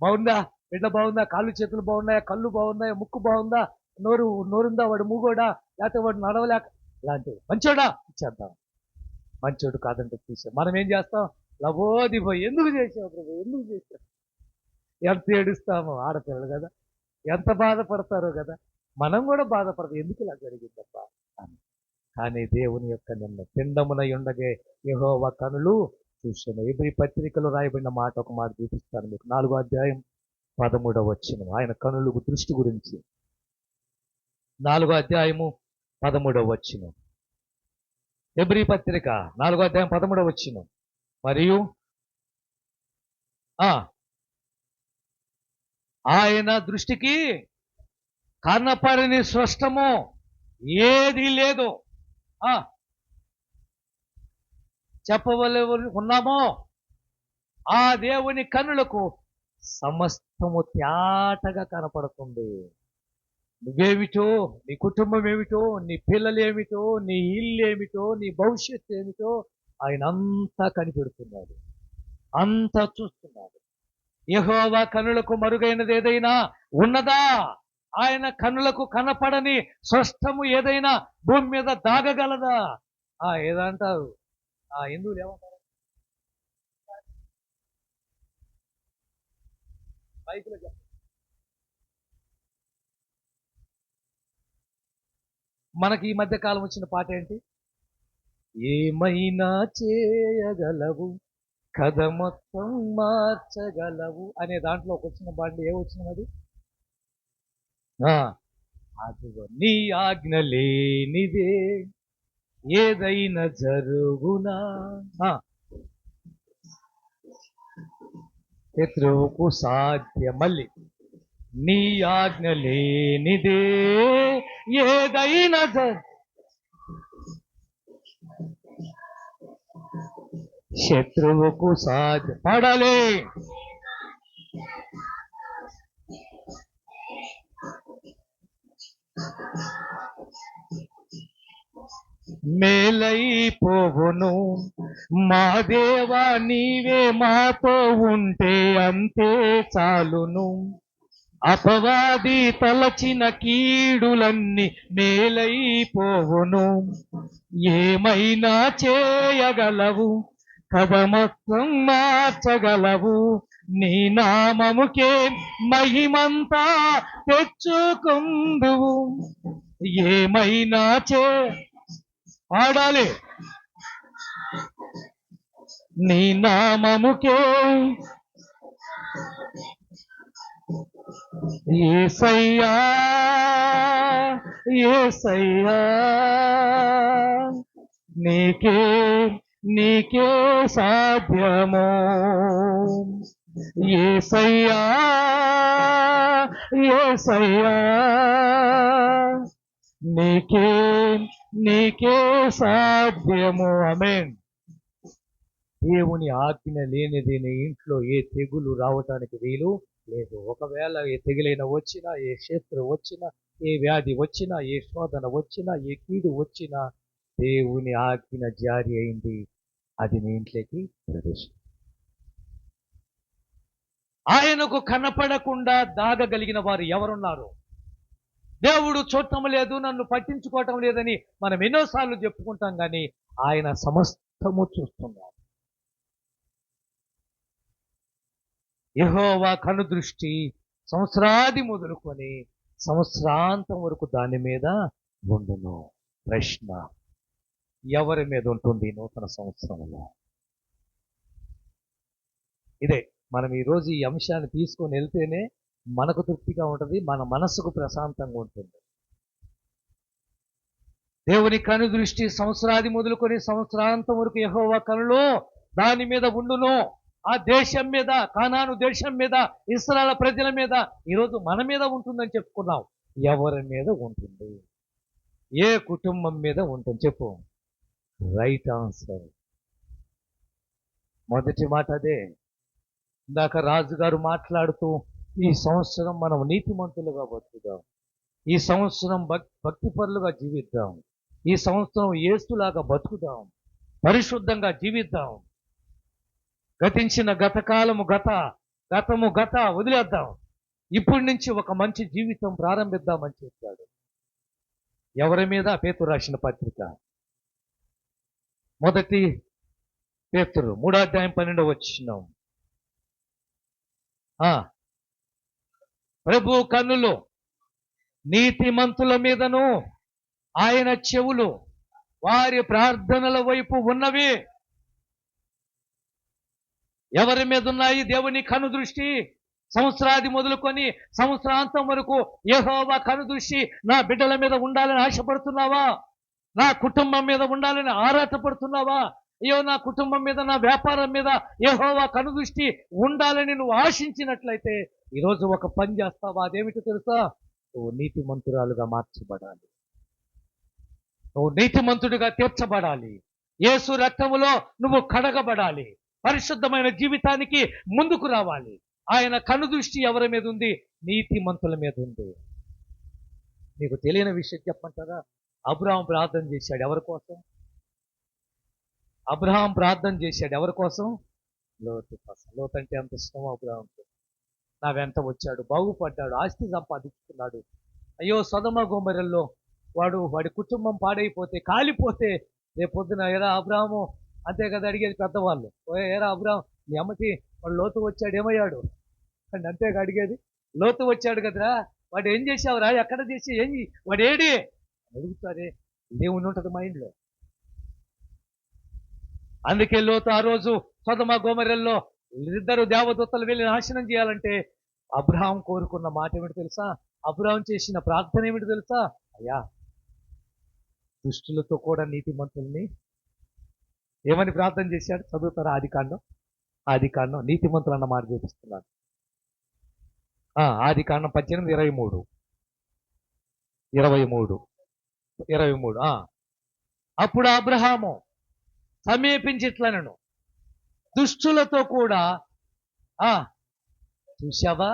బాగుందా బిడ్డ, బాగుందా, కాళ్ళు చేతులు బాగున్నాయా, కళ్ళు బాగున్నాయా, ముక్కు బాగుందా, నోరుందా, వాడు మూగోడా, లేకపోతే వాడు నడవలేక, ఇలాంటివి మంచోడా ఇచ్చేద్దాం. మంచోడు కాదంటే తీసే. మనం ఏం చేస్తాం? లబోదిబో ఎందుకు చేసావు ప్రభు, ఎందుకు చేసావు? ఎంత ఏడుస్తామో, ఆడపిల్లలు కదా, ఎంత బాధపడతారో కదా. మనం కూడా బాధపడతాం, ఎందుకు ఇలా జరిగిందప్ప అని. కానీ దేవుని యొక్క నిన్న పిండమునై ఉండగే యెహోవా కనులు చూశాను. ఎబ్రీ పత్రికలో రాయబడిన మాట ఒక మాట చూపిస్తాను మీకు. 4వ అధ్యాయం 13వ వచనం, ఆయన కనులకు దృష్టి గురించి. 4వ అధ్యాయము 13వ వచనం, ఎబ్రీ పత్రిక 4వ అధ్యాయం 13వ వచనం. మరియు ఆయన దృష్టికి కనపడని స్పష్టము ఏది లేదు. చెప్పవలె ఉన్నామో ఆ దేవుని కన్నులకు సమస్తము తేటగా కనపడుతుంది. నువ్వేమిటో, నీ కుటుంబం ఏమిటో, నీ పిల్లలు ఏమిటో, నీ ఇల్లు ఏమిటో, నీ భవిష్యత్తు ఏమిటో ఆయన అంతా కనిపెడుతున్నాడు, అంతా చూస్తున్నాడు. యెహోవా కన్నులకు మరుగైనది ఏదైనా ఉన్నదా? ఆయన కన్నులకు కనపడని స్పష్టము ఏదైనా భూమి మీద దాగగలదా? ఏదంటారు హిందువులు ఏమంటారు? బైబిల్లో చెప్పండి. మనకి ఈ మధ్య కాలం వచ్చిన పాట ఏంటి? ఏమైనా చేయగలవు, కథ మొత్తం మార్చగలవు అనే దాంట్లో ఒక వచ్చిన బాండి ఏమొచ్చినది? అదిగో నీ ఆజ్ఞ లేనిదే ఏదైనా జరుగునా, శత్రువుకు సాధ్యం. మళ్ళీ నీ ఆజ్ఞ లేనిదే ఏదైనా శత్రువుకు సాధ్యం. పాడాలి. మేలైపోవును మా దేవా, నీవే మాతో ఉంటే అంతే చాలును. అపవాది తలచిన కీడులన్నీ మేలైపోవును. ఏమైనా చేయగలవు, కథ మొత్తం మార్చగలవు. నీ నామముకే మహిమంతా తెచ్చుకుందువు. ఏమైనా పాడాలి. నీ నామముకే యేసయ్యా, యేసయ్యా, నీకే సాధ్యమో. యేసయ్యా, యేసయ్యా, నీకే సాధ్యము. ఆమేన్. దేవుని ఆజ్ఞ లేనిది నీ ఇంట్లో ఏ తెగులు రావటానికి వీలు లేదు. ఒకవేళ ఏ తెగులైనా వచ్చినా, ఏ శత్రు వచ్చినా, ఏ వ్యాధి వచ్చినా, ఏ శోధన వచ్చినా, ఏ కీడు వచ్చినా, దేవుని ఆజ్ఞ జారీ అయింది, అది నీ ఇంట్లోకి ప్రవేశం. ఆయనకు కనపడకుండా దాగగలిగిన వారు ఎవరున్నారు? దేవుడు చూడటం లేదు, నన్ను పట్టించుకోవటం లేదని మనం ఎన్నోసార్లు చెప్పుకుంటాం, కానీ ఆయన సమస్తము చూస్తున్నాడు. యెహోవా కనుదృష్టి సంవత్సరాది మొదలుకొని సంవత్సరాంతం వరకు దాని మీద ఉండును. ప్రశ్న, ఎవరి మీద ఉంటుంది నూతన సంవత్సరంలో? ఇదే మనం ఈరోజు ఈ అంశాన్ని తీసుకొని వెళ్తేనే మనకు తృప్తిగా ఉంటుంది, మన మనసుకు ప్రశాంతంగా ఉంటుంది. దేవుని కనుదృష్టి సంవత్సరాది మొదలుకొని సంవత్సరాంతం వరకు యెహోవా కనులు దాని మీద ఉండును. ఆ దేశం మీద, కానాను దేశం మీద, ఇశ్రాయేలు ప్రజల మీద, ఈరోజు మన మీద ఉంటుందని చెప్పుకున్నాం. ఎవరి మీద ఉంటుంది? ఏ కుటుంబం మీద ఉంటుంది చెప్పు? Right answer. మొదటి మాట అదే. ఇందాక రాజుగారు మాట్లాడుతూ, ఈ సంవత్సరం మనం నీతిమంతులుగా బతుకుదాం, ఈ సంవత్సరం భక్తిపరులుగా జీవిద్దాం, ఈ సంవత్సరం యేసులాగా బతుకుదాం, పరిశుద్ధంగా జీవిద్దాం, గతించిన గతము వదిలేద్దాం, ఇప్పటి నుంచి ఒక మంచి జీవితం ప్రారంభిద్దామని చెప్పాడు. ఎవరి మీద? పేతురు రాసిన పత్రిక పేతురు 3:12 ప్రభు కన్నులు నీతిమంతుల మీదను ఆయన చెవులు వారి ప్రార్థనల వైపు ఉన్నవి. ఎవరి మీద ఉన్నాయి దేవుని కను దృష్టి? సంవత్సరాది మొదలుకొని సంవత్సరాంతం వరకు యెహోవా కను దృష్టి నా బిడ్డల మీద ఉండాలని ఆశపడుతున్నావా? నా కుటుంబం మీద ఉండాలని ఆరాటపడుతున్నావా? అయ్యో, నా కుటుంబం మీద, నా వ్యాపారం మీద యెహోవా కను దృష్టి ఉండాలని నువ్వు ఆశించినట్లయితే ఈరోజు ఒక పని చేస్తావా? అదేమిటో తెలుసా? నువ్వు నీతిమంతురాలుగా మార్చబడాలి. నువ్వు నీతిమంతుడిగా తీర్చబడాలి. యేసు రక్తములో నువ్వు కడగబడాలి. పరిశుద్ధమైన జీవితానికి ముందుకు రావాలి. ఆయన కను దృష్టి ఎవరి మీద ఉంది? నీతిమంతుల మీద ఉంది. నీకు తెలియని విషయం చెప్పమంటారా? అబ్రహాం ప్రార్థన చేశాడు ఎవరి కోసం? అబ్రహాం ప్రార్థన చేశాడు ఎవరి కోసం? లోతు కోసం. లోతు అంటే అంత ఇష్టం అబ్రహాంకు. నా వెంట వచ్చాడు, బాగుపడ్డాడు, ఆస్తి సంపాదించుకున్నాడు. అయ్యో, సొదొమ గొమొర్రాలో వాడి కుటుంబం పాడైపోతే, కాలిపోతే రేపొద్దున ఏరా అబ్రహాము, అంతే కదా అడిగేది పెద్దవాళ్ళు. ఏరా అబ్రహాం, నీ అమ్మకి వాడు లోతు వచ్చాడు ఏమయ్యాడు అండ్ అంతేగా అడిగేది. లోతు వచ్చాడు కదరా, వాడు ఏం చేసావురా, ఎక్కడ చేసి ఏం వాడు ఏడి అడుగుతారే. దేవుని ఉంటుంది మైండ్లో. అందుకే లోతు ఆ రోజు సొదొమ గొమొర్రాలో ఇద్దరు దేవదూతలు వెళ్ళి నాశనం చేయాలంటే అబ్రహాం కోరుకున్న మాట ఏమిటి తెలుసా? అబ్రహాం చేసిన ప్రార్థన ఏమిటి తెలుసా? అయ్యా, దుష్టులతో కూడా నీతిమంతుల్ని ఏమని ప్రార్థన చేశాడు? చదువుతారా? ఆదికాండం నీతిమంతులు అన్న మాట చూపిస్తున్నాడు. ఆదికాండం 18:23 అప్పుడు అబ్రహాము సమీపించిట్లనను, దుష్టులతో కూడా చూశావా,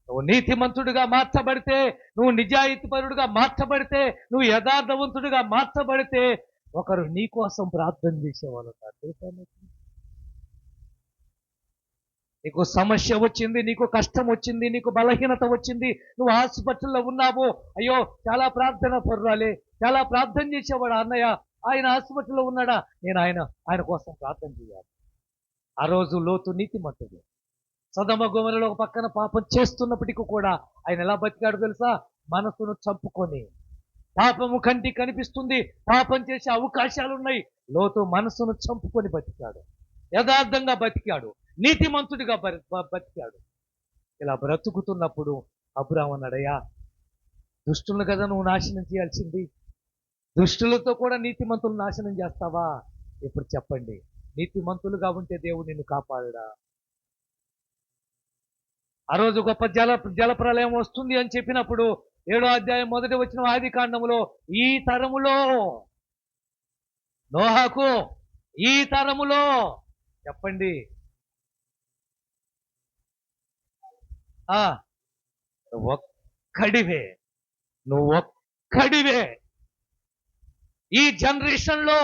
నువ్వు నీతిమంతుడిగా మార్చబడితే, నువ్వు నిజాయితీపరుడుగా మార్చబడితే, నువ్వు యథార్థవంతుడిగా మార్చబడితే ఒకరు నీ కోసం ప్రార్థన చేసేవాళ్ళు. నీకు సమస్య వచ్చింది, నీకు కష్టం వచ్చింది, నీకు బలహీనత వచ్చింది, నువ్వు హాస్పిటల్లో ఉన్నావు. అయ్యో, చాలా ప్రార్థన పరురాలే, చాలా ప్రార్థన చేసేవాడు అన్నయ్య, ఆయన హాస్పిటల్లో ఉన్నాడా, నేను ఆయన కోసం ప్రార్థన చేయాలి. ఆ రోజు లోతు నీతిమంతుడు. సొదొమ గొమొర్రాలో ఒక పక్కన పాపం చేస్తున్నప్పటికీ కూడా ఆయన ఎలా బతికాడు తెలుసా? మనసును చంపుకొని. పాపము కంటికి కనిపిస్తుంది, పాపం చేసే అవకాశాలు ఉన్నాయి. లోతు మనసును చంపుకొని బతికాడు, యథార్థంగా బతికాడు, నీతిమంతుడిగా బతికాడు. ఇలా బ్రతుకుతున్నప్పుడు అబ్రహాము అన్నాడయ్యా, దుష్టులను కదా నువ్వు నాశనం చేయాల్సింది, దుష్టులతో కూడా నీతిమంతులు నాశనం చేస్తావా? ఇప్పుడు చెప్పండి, నీతిమంతులుగా ఉంటే దేవుడు నిన్ను కాపాడుడా? ఆ రోజు గొప్ప జల ప్రళయం వస్తుంది అని చెప్పినప్పుడు 7వ అధ్యాయం 1వ వచనం ఆదికాండములో, ఈ తరములో నోహాకు, ఈ తరములో చెప్పండి, నువ్వు ఒక్కడివే ఈ జనరేషన్లో,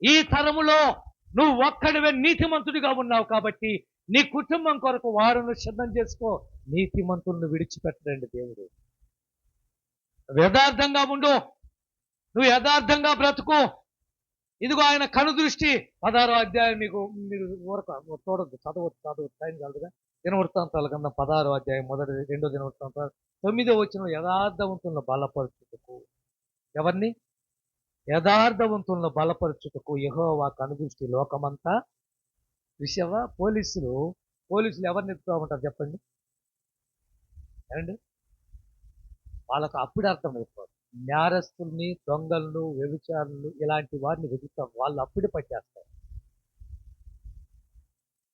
ఈ తరములో నువ్వు ఒక్కడివే నీతిమంతుడిగా ఉన్నావు. కాబట్టి నీ కుటుంబం కొరకు వారును సిద్ధం చేసుకో. నీతిమంతులను విడిచిపెట్టండి దేవుడు. నువ్వు యథార్థంగా ఉండు, నువ్వు యథార్థంగా బ్రతుకు. ఇదిగో ఆయన కను దృష్టి. 16వ అధ్యాయం మీరు చూడొద్దు, చదవద్దు, టైం కలదుగా. దినవృత్తాంతాల కింద 16వ అధ్యాయం 2వ దినవృత్తాంతాలు 9వ వచనం, యథార్థవంతులను బలపరచుటకు. ఎవరిని? యథార్థవంతులను బలపరచుటకు యెహోవా కను దృష్టి లోకమంతా. విషయవా? పోలీసులు ఎవరిని ఎత్తుకోమంటారు చెప్పండి? ఏమండి? వాళ్ళకు అప్పుడు అర్థమైపోతుంది. నేరస్తుల్ని, దొంగలను, వ్యభిచారులు ఇలాంటి వారిని వెతుకుతాం. వాళ్ళు అప్పుడే పట్టేస్తారు,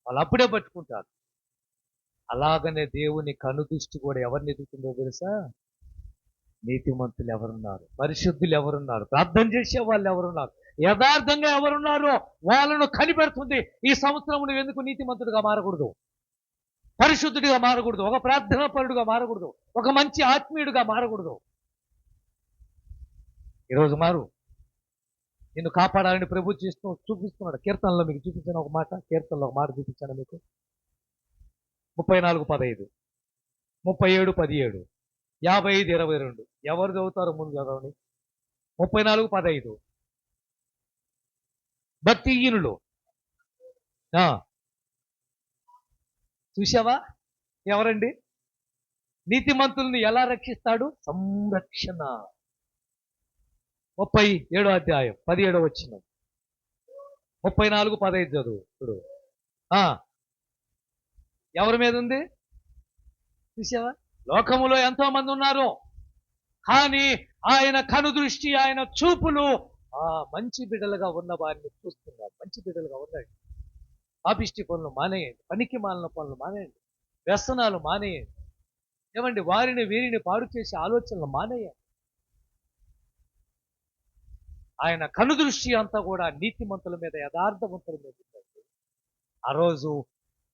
వాళ్ళు అప్పుడే పట్టుకుంటారు. అలాగనే దేవుని కను దృష్టి కూడా ఎవరిని ఎదుగుతుందో తెలుసా? నీతిమంతులు ఎవరున్నారు, పరిశుద్ధులు ఎవరున్నారు, ప్రార్థన చేసే వాళ్ళు ఎవరున్నారు, యథార్థంగా ఎవరున్నారో వాళ్ళను కనిపెడుతుంది. ఈ సంవత్సరం నువ్వు ఎందుకు నీతిమంతుడిగా మారకూడదు, పరిశుద్ధుడిగా మారకూడదు, ఒక ప్రార్థనా పరుడుగా మారకూడదు, ఒక మంచి ఆత్మీయుడిగా మారకూడదు? ఈరోజు మారు. నిన్ను కాపాడాలని ప్రభు చూపిస్తున్నాడు. కీర్తనలో మీకు చూపించిన ఒక మాట, కీర్తనలో ఒక మాట చూపించాను మీకు. 34:15, 37:17, 55:22. ఎవరు చదువుతారో ముందు చదవని. 34:15, భక్తిహీనులు ఆ, చూసావా? ఎవరండి? నీతిమంతుల్ని ఎలా రక్షిస్తాడు? సంరక్షణ. 37 అధ్యాయం 17 వచనం, 34-15 చదువు ఇప్పుడు. ఆ, ఎవరి మీద ఉంది? చూసావా? లోకములో ఎంతో మంది ఉన్నారు, కానీ ఆయన కనుదృష్టి, ఆయన చూపులు ఆ మంచి బిడ్డలుగా ఉన్న వారిని చూస్తున్నారు. మంచి బిడ్డలుగా ఉండండి. పాపిష్టి పనులు మానేయండి, పనికి మాలిన పనులు మానేయండి, వ్యసనాలు మానేయండి. ఏమండి, వారిని వీరిని పాడు చేసే ఆలోచనలు మానేయండి. ఆయన కనుదృష్టి అంతా కూడా నీతిమంతుల మీద, యథార్థవంతుల మీద ఉంటుంది. ఆ రోజు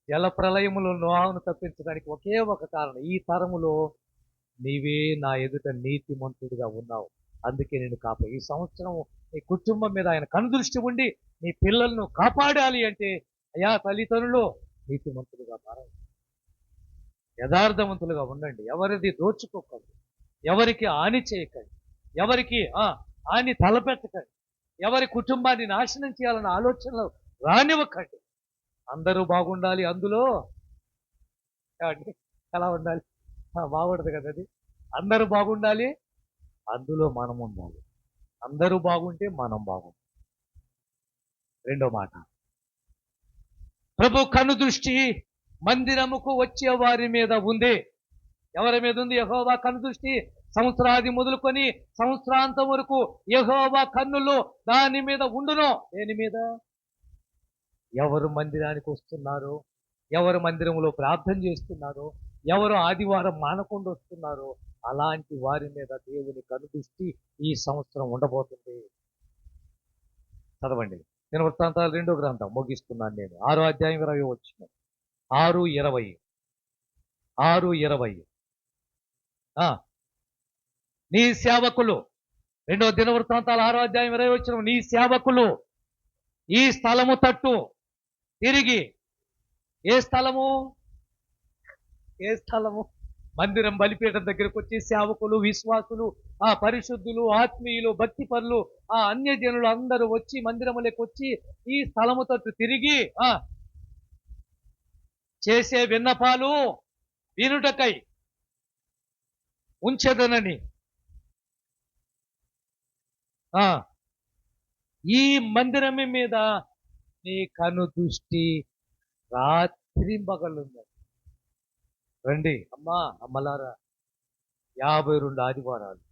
జల ప్రళయములో నోవాహును తప్పించడానికి ఒకే ఒక కారణం, ఈ తరములో నీవే నా ఎదుట నీతిమంతుడిగా ఉన్నావు, అందుకే నేను ఈ సంవత్సరం నీ కుటుంబం మీద ఆయన కనుదృష్టి ఉండి నీ పిల్లలను కాపాడాలి అంటే, అయ్యా తల్లిదండ్రులు నీతిమంతులుగా మారండి, యథార్థవంతులుగా ఉండండి, ఎవరిది దోచుకోకండి, ఎవరికి హాని చేయకండి, ఎవరికి హాని తలపెట్టకండి, ఎవరి కుటుంబాన్ని నాశనం చేయాలన్న ఆలోచనలు రానివ్వకండి. అందరూ బాగుండాలి, అందులో ఎలా ఉండాలి? బాగుండదు కదా అది. అందరూ బాగుండాలి, అందులో మనం ఉండాలి. అందరూ బాగుంటే మనం బాగుంటాం. రెండో మాట, ప్రభు కను దృష్టి మందిరముకు వచ్చే వారి మీద ఉంది. ఎవరి మీద ఉంది? యెహోవా కను దృష్టి సంవత్సరాది మొదలుకొని సంవత్సరాంతం వరకు యెహోవా కన్నులు దాని మీద ఉండును. దేని మీద? ఎవరు మందిరానికి వస్తున్నారో, ఎవరు మందిరంలో ప్రార్థన చేస్తున్నారో, ఎవరు ఆదివారం మానకుండా వస్తున్నారో, అలాంటి వారి మీద దేవుని కనుదృష్టి ఈ సంవత్సరం ఉండబోతుంది. చదవండి దినవృత్తాంతాలు 2వ గ్రంథం, ముగిస్తున్నాను నేను. 6వ అధ్యాయం 20 వచనం. 6:20. 6:20. నీ సేవకులు, 2వ దినవృత్తాంతాలు 6వ అధ్యాయం 20 వచనం, నీ సేవకులు ఈ స్థలము తట్టు తిరిగి, ఏ స్థలము? మందిరం బలిపీఠం దగ్గరకు వచ్చి సేవకులు, విశ్వాసులు, పరిశుద్ధులు, ఆత్మీయులు, భక్తి పరులు, అన్యజనులు అందరూ వచ్చి మందిరములకు వచ్చి ఈ స్థలము తట్టు తిరిగి చేసే విన్నపాలు వినుటకై ఉంచెదనని ఈ మందిరము మీద నీ కను దృష్టి రాత్రింబగలున్నది. రండి అమ్మలారా, 52 ఆదివారాలు.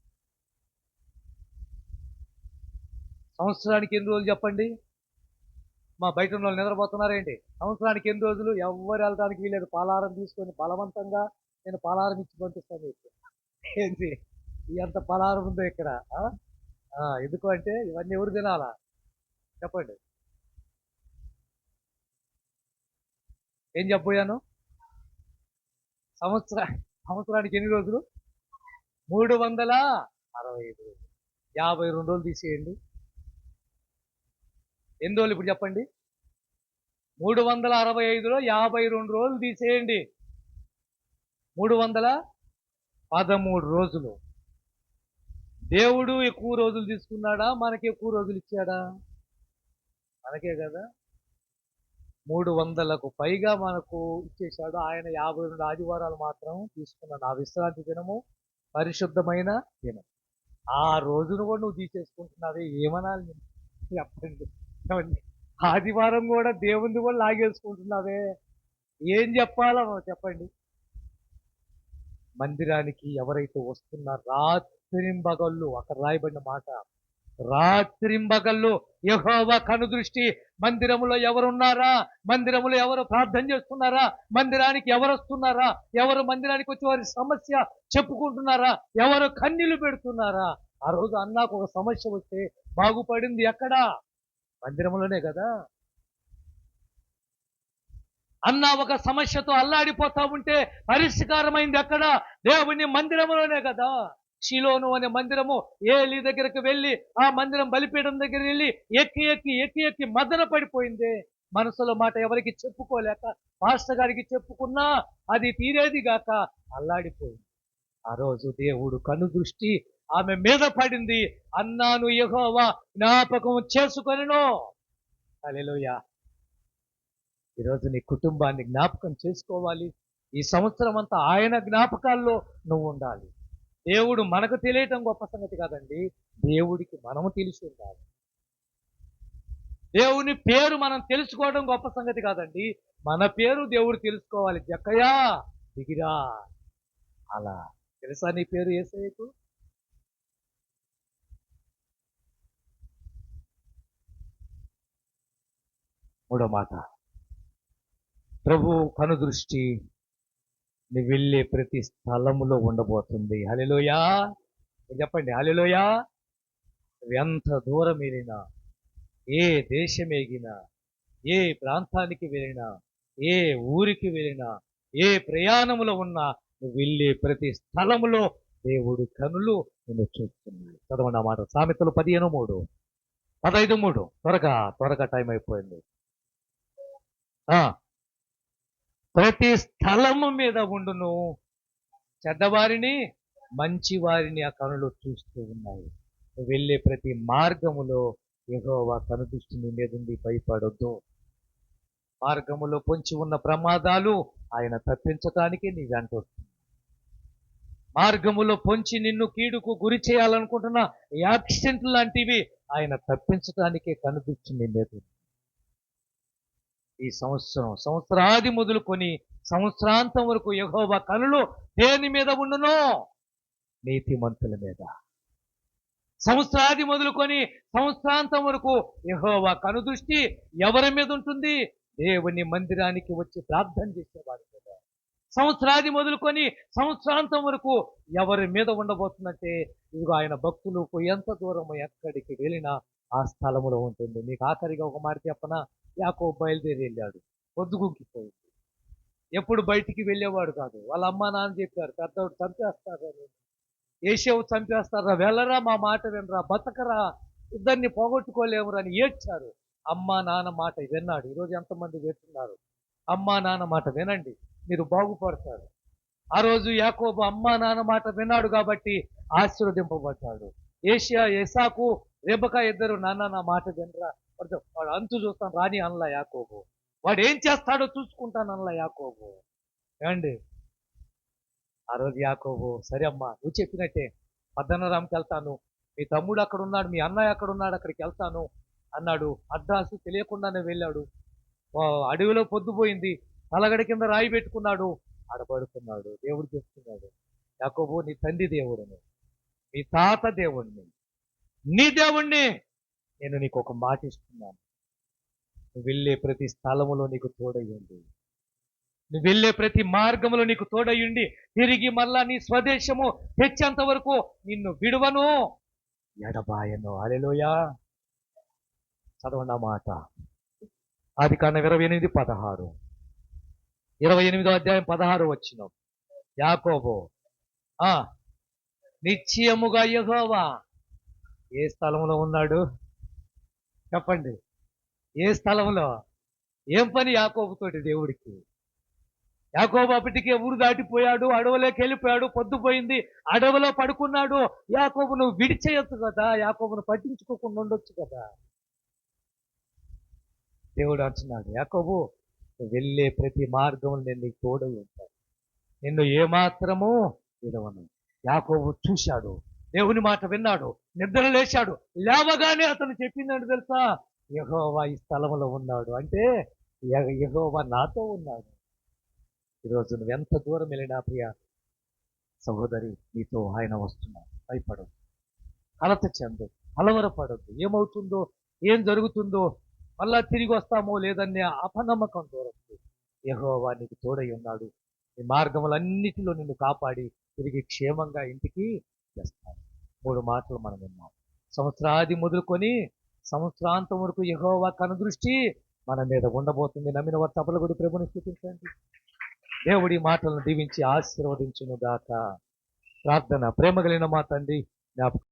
సంవత్సరానికి ఎన్ని రోజులు చెప్పండి? బయట ఉన్న వాళ్ళు నిద్రపోతున్నారేంటి? సంవత్సరానికి ఎన్ని రోజులు? ఎవరు వెళ్ళడానికి వీలేదు. పాలారం తీసుకొని బలవంతంగా నేను పాలారం ఇచ్చి పంపిస్తాను మీకు. ఏంటి ఎంత పలారం ఉందో ఇక్కడ? ఎందుకు అంటే ఇవన్నీ ఎవరు తినాలా చెప్పండి? ఏం చెప్పబోయాను? సంవత్సరానికి ఎన్ని రోజులు? 365 రోజులు. 52 రోజులు తీసేయండి. ఎన్ని రోజులు ఇప్పుడు చెప్పండి? 365లో 52 రోజులు తీసేయండి. 313 రోజులు. దేవుడు ఎక్కువ రోజులు తీసుకున్నాడా? మనకి ఎక్కువ రోజులు ఇచ్చాడా? మనకే కదా. 300కు పైగా మనకు ఇచ్చేశాడు. ఆయన 52 ఆదివారాలు మాత్రం తీసుకున్నాడు. ఆ విశ్రాంతి దినము పరిశుద్ధమైన దినం. ఆ రోజును కూడా నువ్వు తీసేసుకుంటున్నావే, ఏమనాలి చెప్పండి? ఆదివారం కూడా దేవుని కూడా లాగేసుకుంటున్నావే, ఏం చెప్పాలో చెప్పండి? మందిరానికి ఎవరైతే వస్తున్నారో రాత్రింబగళ్ళు, అక్కడ రాయబడిన మాట, రాత్రింబగళ్ళు యెహోవా కనుదృష్టి మందిరములో ఎవరున్నారా, మందిరములో ఎవరు ప్రార్థన చేస్తున్నారా, మందిరానికి ఎవరు వస్తున్నారా, ఎవరు మందిరానికి వచ్చి వారి సమస్య చెప్పుకుంటున్నారా, ఎవరు కన్నీళ్లు పెడుతున్నారా? ఆ రోజు అన్నాకు ఒక సమస్య వస్తే బాగుపడింది ఎక్కడా? మందిరంలోనే కదా. అన్న ఒక సమస్యతో అల్లాడిపోతా ఉంటే పరిష్కారమైంది ఎక్కడ? దేవుని మందిరంలోనే కదా. షిలోను అనే మందిరము ఏలీ దగ్గరకు వెళ్ళి ఆ మందిరం బలిపీఠం దగ్గర వెళ్ళి ఎక్కి ఎక్కి ఎక్కి ఎక్కి మదన పడిపోయింది. మనసులో మాట ఎవరికి చెప్పుకోలేక, పాస్టర్ గారికి చెప్పుకున్నా అది తీరేది గాక అల్లాడిపోయింది. ఆ రోజు దేవుడు కనుదృష్టి ఆమె మీద పడింది. అన్నాను యెహోవా జ్ఞాపకం చేసుకొనెను. హల్లెలూయా. ఈరోజు నీ కుటుంబాన్ని జ్ఞాపకం చేసుకోవాలి. ఈ సంవత్సరం అంతా ఆయన జ్ఞాపకాల్లో నువ్వు ఉండాలి. దేవుడు మనకు తెలియటం గొప్ప సంగతి కాదండి, దేవుడికి మనము తెలిసి ఉండాలి. దేవుని పేరు మనం తెలుసుకోవడం గొప్ప సంగతి కాదండి, మన పేరు దేవుడు తెలుసుకోవాలి. జక్కయ్యా దిగిరా, అలా తెలుసా నీ పేరు యేసయ్యకు? మూడో మాట, ప్రభు కనుదృష్టి నువ్వు వెళ్ళే ప్రతి స్థలములో ఉండబోతుంది. హల్లెలూయా, చెప్పండి హల్లెలూయా. నువ్వు ఎంత దూరం వెళ్ళినా, ఏ దేశం ఎగినా, ఏ ప్రాంతానికి వెళ్ళినా, ఏ ఊరికి వెళ్ళినా, ఏ ప్రయాణములో ఉన్నా, నువ్వు వెళ్ళే ప్రతి స్థలములో దేవుడి కనులు నిన్ను చూస్తున్నాయి. చదవండి ఆ మాట, సామెతలు 15:3, 15:3. త్వరగా టైం అయిపోయింది. ప్రతి స్థలము మీద ఉండును, చెడ్డవారిని మంచి వారిని ఆ కనులు చూస్తూ ఉన్నాయి. నువ్వు వెళ్ళే ప్రతి మార్గములో యెహోవా కనుదృష్టి నీ మీద ఉంది, భయపడొద్దు. మార్గములో పొంచి ఉన్న ప్రమాదాలు ఆయన తప్పించటానికి నీ వెంట వస్తుంది. మార్గములో పొంచి నిన్ను కీడుకు గురి చేయాలనుకుంటున్న యాక్సిడెంట్ లాంటివి ఆయన తప్పించటానికే కనుదృష్టి నీ మీద ఉంది. ఈ సంవత్సరాది మొదలుకొని సంవత్సరాంతం వరకు యెహోవా కనులు దేని మీద ఉండును? నీతిమంతుల మీద. సంవత్సరాది మొదలుకొని సంవత్సరాంతం వరకు యెహోవా కనుదృష్టి ఎవరి మీద ఉంటుంది? దేవుని మందిరానికి వచ్చి ప్రార్థన చేసేవాడి మీద. సంవత్సరాది మొదలుకొని సంవత్సరాంతం వరకు ఎవరి మీద ఉండబోతుందంటే, ఇదిగో ఆయన భక్తులకు ఎంత దూరము ఎక్కడికి వెళ్ళినా ఆ స్థలములో ఉంటుంది. మీకు ఆఖరిగా ఒక మాట చెప్పనా? యాకోబు బయలుదేరి వెళ్ళాడు, పొద్దుగుంకిపోయింది. ఎప్పుడు బయటికి వెళ్ళేవాడు కాదు. వాళ్ళ అమ్మా నాన్న చెప్పారు, పెద్దవాడు చంపేస్తారని, ఏసేవు చంపేస్తారా, వెళ్ళరా, మా మాట వినరా, బతకరా, ఇద్దరిని పోగొట్టుకోలేమురా అని ఏడ్చారు. అమ్మా నాన్న మాట విన్నాడు. ఈరోజు ఎంతమంది వింటున్నారు? అమ్మా నాన్న మాట వినండి, మీరు బాగుపడతారు. ఆ రోజు యాకోబు అమ్మా నాన్న మాట విన్నాడు కాబట్టి ఆశీర్వదింపబడ్డాడు. ఏసాకు రెబెకా ఇద్దరు, నాన్న నా మాట వినరా, వాడు అంతు చూస్తాను రాని అనలా యాకోబు. వాడు ఏం చేస్తాడో చూసుకుంటాను అనలా యాకోబు. ఏమండి, ఆ రోజు యాకోబు, సరే అమ్మా నువ్వు చెప్పినట్టే పద్దనరాంకి వెళ్తాను, మీ తమ్ముడు అక్కడ ఉన్నాడు, మీ అన్నయ్య అక్కడ ఉన్నాడు, అక్కడికి వెళ్తాను అన్నాడు. అడ్డాసు తెలియకుండానే వెళ్ళాడు. అడవిలో పొద్దుపోయింది, తలగడి కింద రాయి పెట్టుకున్నాడు, ఆడపడుకున్నాడు. దేవుడు చెప్తున్నాడు, యాకోబు నీ తండ్రి దేవుడిని, నీ తాత దేవుడిని, నీ దేవుణ్ణి నేను నీకు ఒక మాట ఇస్తున్నాను. నువ్వు వెళ్ళే ప్రతి స్థలములో నీకు తోడయ్యండి, నువ్వు వెళ్ళే ప్రతి మార్గములో నీకు తోడయ్యుండి, తిరిగి మళ్ళా నీ స్వదేశము తెచ్చేంత వరకు నిన్ను విడువను, ఎడబాయను. హల్లెలూయా. చదవండి ఆ మాట. ఆదికాండం 28:16, 28వ అధ్యాయం 16 వచనం. యాకోబు నిశ్చయముగా యెహోవా ఏ స్థలంలో ఉన్నాడు? చెప్పండి, ఏ స్థలంలో? ఏం పని యాకోబుతోటి దేవుడికి? యాకోబు అప్పటికే ఊరు దాటిపోయాడు, అడవిలోకి వెళ్ళిపోయాడు, పొద్దుపోయింది, అడవిలో పడుకున్నాడు. యాకోబు నువ్వు విడిచేయొచ్చు కదా, యాకోబును పట్టించుకోకుండా ఉండొచ్చు కదా. దేవుడు అంటున్నాడు, యాకోబు నువ్వు వెళ్ళే ప్రతి మార్గంలో నేను నీకు తోడై ఉంటాను, నిన్ను ఏమాత్రము విడవను. యాకోబు చూశాడు, దేవుని మాట విన్నాడు, నిద్ర లేచాడు. లేవగానే అతను చెప్పిందంటే తెలుసా, యెహోవా ఈ స్థలంలో ఉన్నాడు, అంటే యెహోవా నాతో ఉన్నాడు. ఈరోజు నువ్వు ఎంత దూరం వెళ్ళినా ప్రియ సహోదరి, నీతో ఆయన వస్తున్నాడు. భయపడదు, కలత చెందు, కలవరపడద్దు. ఏమవుతుందో, ఏం జరుగుతుందో, మళ్ళా తిరిగి వస్తామో లేదనే అపనమ్మకం దూరద్దు. యెహోవా నీకు తోడై ఉన్నాడు. నీ మార్గములన్నిటిలో నిన్ను కాపాడి తిరిగి క్షేమంగా ఇంటికి తెస్తాడు. 3 మాటలు మనం విన్నాం. సంవత్సరాది మొదలుకొని సంవత్సరాంతం వరకు యెహోవా కనుదృష్టి మన మీద ఉండబోతుంది. నమ్మిన వారు తపలు కూడా ప్రభుని స్తుతించండి. దేవుడి మాటలను దీవించి ఆశీర్వదించును గాక. ప్రార్థన. ప్రేమ కలిగిన మా తండ్రి, జ్ఞాపకం